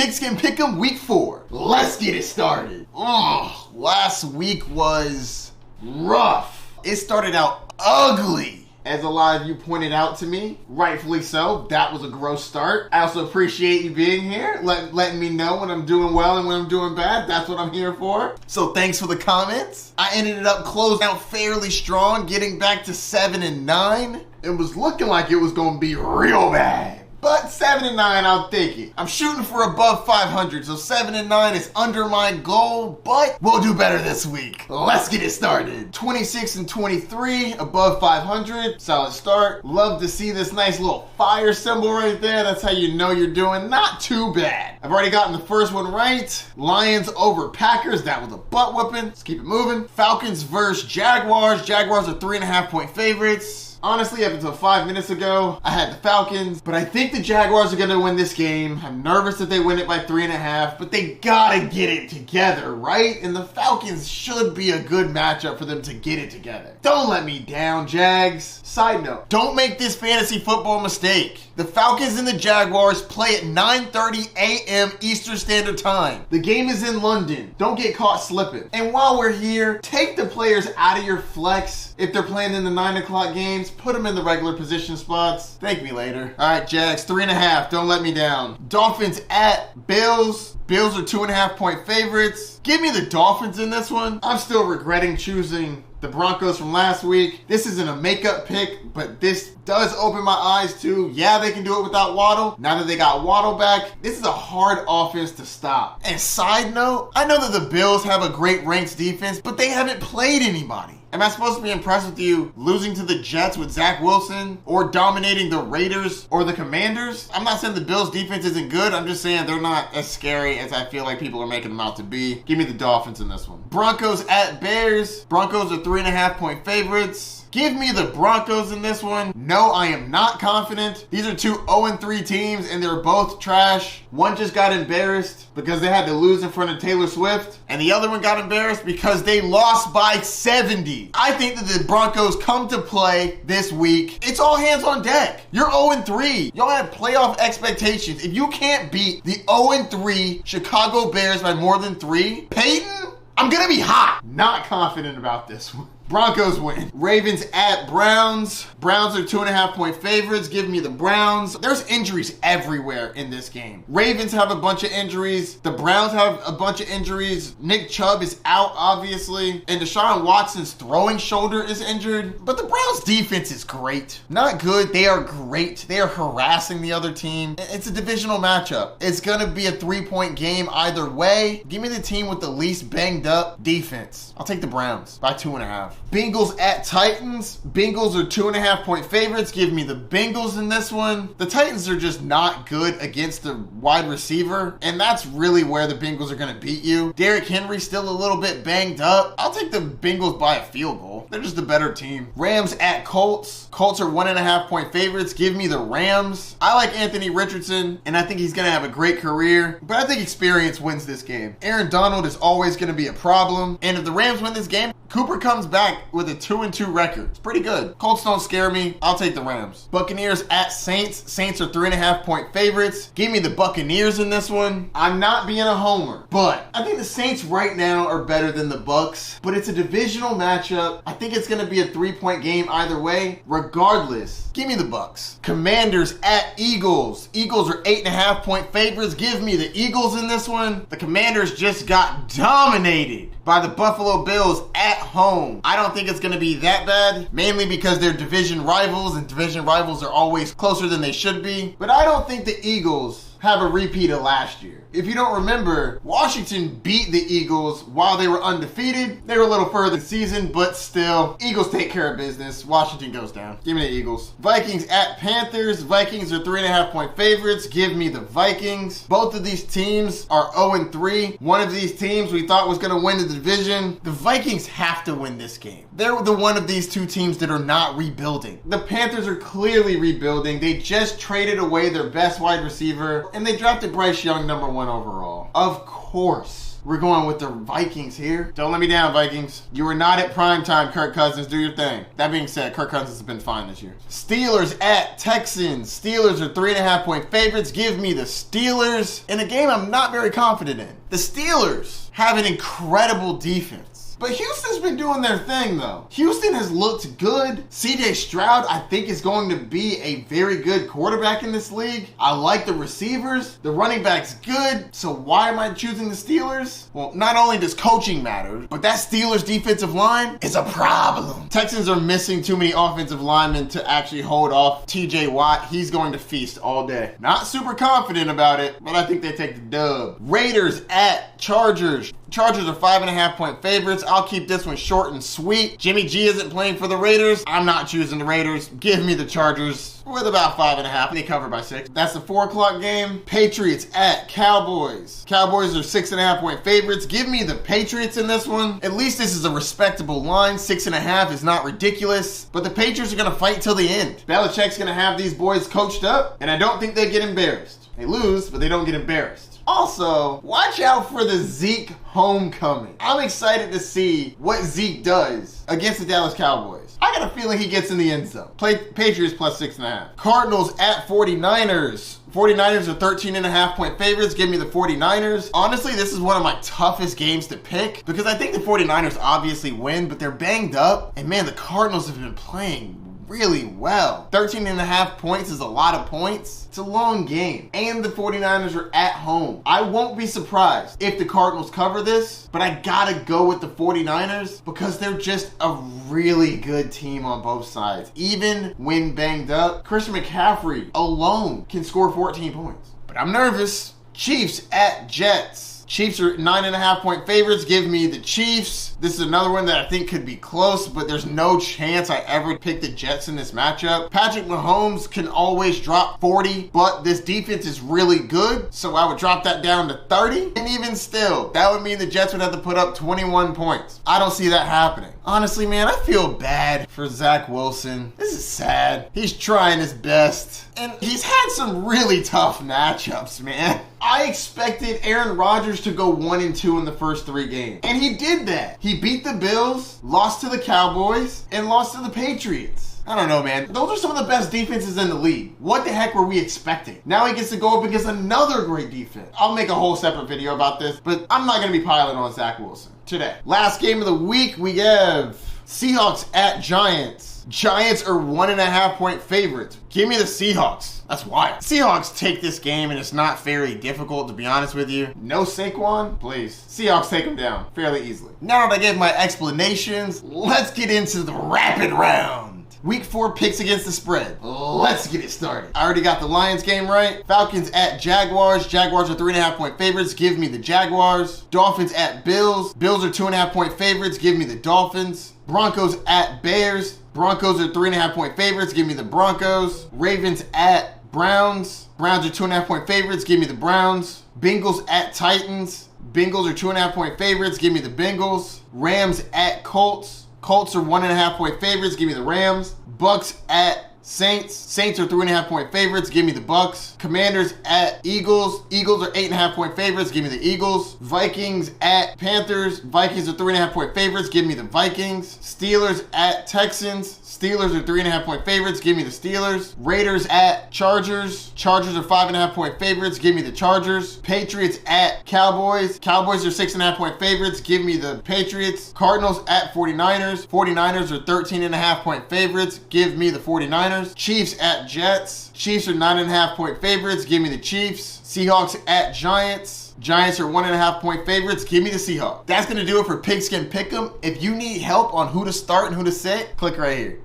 Pigskin Pick'em Week 4. Let's get it started. Last week was rough. It started out ugly, as a lot of you pointed out to me. Rightfully so. That was a gross start. I also appreciate you being here, letting me know when I'm doing well and when I'm doing bad. That's what I'm here for. So thanks for the comments. I ended up closing out fairly strong, getting back to 7-9. It was looking like it was going to be real bad. But 7-9, I'll take it. I'm shooting for above 500, so 7-9 is under my goal, but we'll do better this week. Let's get it started. 26-23, above 500, solid start. Love to see this nice little fire symbol right there. That's how you know you're doing not too bad. I've already gotten the first one right. Lions over Packers, that was a butt whooping. Let's keep it moving. Falcons versus Jaguars. Jaguars are 3.5-point favorites. Honestly, up until 5 minutes ago, I had the Falcons, but I think the Jaguars are going to win this game. I'm nervous that they win it by 3.5, but they gotta get it together, right? And the Falcons should be a good matchup for them to get it together. Don't let me down, Jags. Side note, don't make this fantasy football mistake. The Falcons and the Jaguars play at 9:30 a.m. Eastern Standard Time. The game is in London. Don't get caught slipping. And while we're here, take the players out of your flex if they're playing in the 9 o'clock games. Put them in the regular position spots. Thank me later. All right, Jags, 3.5. Don't let me down. Dolphins at Bills. Bills are 2.5-point favorites. Give me the Dolphins in this one. I'm still regretting choosing the Broncos from last week. This isn't a makeup pick, but this does open my eyes to, yeah, they can do it without Waddle. Now that they got Waddle back, this is a hard offense to stop. And side note, I know that the Bills have a great ranked defense, but they haven't played anybody. Am I supposed to be impressed with you losing to the Jets with Zach Wilson or dominating the Raiders or the Commanders? I'm not saying the Bills defense isn't good. I'm just saying they're not as scary as I feel like people are making them out to be. Give me the Dolphins in this one. Broncos at Bears. Broncos are 3.5-point favorites. Give me the Broncos in this one. No, I am not confident. These are two 0-3 teams, and they're both trash. One just got embarrassed because they had to lose in front of Taylor Swift, and the other one got embarrassed because they lost by 70. I think that the Broncos come to play this week. It's all hands on deck. You're 0-3. Y'all have playoff expectations. If you can't beat the 0-3 Chicago Bears by more than 3, Peyton, I'm gonna be hot. Not confident about this one. Broncos win. Ravens at Browns. Browns are 2.5-point favorites. Give me the Browns. There's injuries everywhere in this game. Ravens have a bunch of injuries. The Browns have a bunch of injuries. Nick Chubb is out, obviously. And Deshaun Watson's throwing shoulder is injured. But the Browns defense is great. Not good. They are great. They are harassing the other team. It's a divisional matchup. It's going to be a 3-point game either way. Give me the team with the least banged up defense. I'll take the Browns by 2.5. Bengals at Titans. Bengals are 2.5-point favorites. Give me the Bengals in this one. The Titans are just not good against the wide receiver, and that's really where the Bengals are going to beat you. Derrick Henry's still a little bit banged up. I'll take the Bengals by a field goal. They're just a better team. Rams at Colts. Colts are 1.5-point favorites. Give me the Rams. I like Anthony Richardson, and I think he's going to have a great career, but I think experience wins this game. Aaron Donald is always going to be a problem, and if the Rams win this game, Cooper comes back with a 2-2 record. It's pretty good. Colts don't scare me. I'll take the Rams. Buccaneers at Saints. Saints are 3.5-point favorites. Give me the Buccaneers in this one. I'm not being a homer, but I think the Saints right now are better than the Bucs, but it's a divisional matchup. I think it's going to be a 3-point game either way. Regardless, give me the Bucs. Commanders at Eagles. Eagles are 8.5-point favorites. Give me the Eagles in this one. The Commanders just got dominated by the Buffalo Bills at home. I don't think it's going to be that bad, mainly because they're division rivals, and division rivals are always closer than they should be. But I don't think the Eagles have a repeat of last year. If you don't remember, Washington beat the Eagles while they were undefeated. They were a little further this season, but still, Eagles take care of business. Washington goes down. Give me the Eagles. Vikings at Panthers. Vikings are 3.5-point favorites. Give me the Vikings. Both of these teams are 0-3. One of these teams we thought was going to win the division. The Vikings have to win this game. They're the one of these two teams that are not rebuilding. The Panthers are clearly rebuilding. They just traded away their best wide receiver, and they drafted Bryce Young #1 overall. Of course. We're going with the Vikings here. Don't let me down, Vikings. You are not at prime time, Kirk Cousins. Do your thing. That being said, Kirk Cousins has been fine this year. Steelers at Texans. Steelers are 3.5-point favorites. Give me the Steelers in a game I'm not very confident in. The Steelers have an incredible defense. But Houston's been doing their thing, though. Houston has looked good. CJ Stroud, I think, is going to be a very good quarterback in this league. I like the receivers. The running back's good. So why am I choosing the Steelers? Well, not only does coaching matter, but that Steelers defensive line is a problem. Texans are missing too many offensive linemen to actually hold off TJ Watt. He's going to feast all day. Not super confident about it, but I think they take the dub. Raiders at Chargers. Chargers are 5.5-point favorites. I'll keep this one short and sweet. Jimmy G isn't playing for the Raiders. I'm not choosing the Raiders. Give me the Chargers with about 5.5. They cover by 6. That's the 4 o'clock game. Patriots at Cowboys. Cowboys are 6.5-point favorites. Give me the Patriots in this one. At least this is a respectable line. 6.5 is not ridiculous. But the Patriots are going to fight till the end. Belichick's going to have these boys coached up, and I don't think they get embarrassed. They lose, but they don't get embarrassed. Also, watch out for the Zeke homecoming. I'm excited to see what Zeke does against the Dallas Cowboys. I got a feeling he gets in the end zone. Patriots plus 6.5. Cardinals at 49ers. 49ers are 13.5-point favorites. Give me the 49ers. Honestly, this is one of my toughest games to pick because I think the 49ers obviously win, but they're banged up. And man, the Cardinals have been playing really well. 13.5 points is a lot of points. It's a long game. And the 49ers are at home. I won't be surprised if the Cardinals cover this, but I gotta go with the 49ers because they're just a really good team on both sides. Even when banged up, Christian McCaffrey alone can score 14 points. But I'm nervous. Chiefs at Jets. Chiefs are 9.5-point favorites. Give me the Chiefs. This is another one that I think could be close, but there's no chance I ever pick the Jets in this matchup. Patrick Mahomes can always drop 40, but this defense is really good, so I would drop that down to 30. And even still, that would mean the Jets would have to put up 21 points. I don't see that happening. Honestly, man, I feel bad for Zach Wilson. This is sad. He's trying his best, and he's had some really tough matchups, man. I expected Aaron Rodgers to go 1-2 in the first 3 games, and he did that. He beat the Bills, lost to the Cowboys, and lost to the Patriots. I don't know, man. Those are some of the best defenses in the league. What the heck were we expecting? Now he gets to go up against another great defense. I'll make a whole separate video about this, but I'm not going to be piling on Zach Wilson today. Last game of the week, we have Seahawks at Giants. Giants are 1.5-point favorites. Give me the Seahawks. That's wild. Seahawks take this game, and it's not fairly difficult, to be honest with you. No Saquon? Please. Seahawks take them down fairly easily. Now that I gave my explanations, let's get into the rapid round. Week 4 picks against the spread. Let's get it started. I already got the Lions game right. Falcons at Jaguars. Jaguars are 3.5-point favorites. Give me the Jaguars. Dolphins at Bills. Bills are 2.5-point favorites. Give me the Dolphins. Broncos at Bears. Broncos are 3.5-point favorites. Give me the Broncos. Ravens at Browns. Browns are 2.5-point favorites. Give me the Browns. Bengals at Titans. Bengals are 2.5-point favorites. Give me the Bengals. Rams at Colts. Colts are 1.5-point favorites. Give me the Rams. Bucks at Saints. Saints are 3.5-point favorites. Give me the Bucks. Commanders at Eagles. Eagles are 8.5-point favorites. Give me the Eagles. Vikings at Panthers. Vikings are 3.5-point favorites. Give me the Vikings. Steelers at Texans. Steelers are 3.5-point favorites. Give me the Steelers. Raiders at Chargers. Chargers are 5.5-point favorites. Give me the Chargers. Patriots at Cowboys. Cowboys are 6.5-point favorites. Give me the Patriots. Cardinals at 49ers. 49ers are 13.5-point favorites. Give me the 49ers. Chiefs at Jets. Chiefs are 9.5-point favorites. Give me the Chiefs. Seahawks at Giants. Giants are 1.5-point favorites. Give me the Seahawks. That's going to do it for Pigskin Pick'em. If you need help on who to start and who to sit, click right here.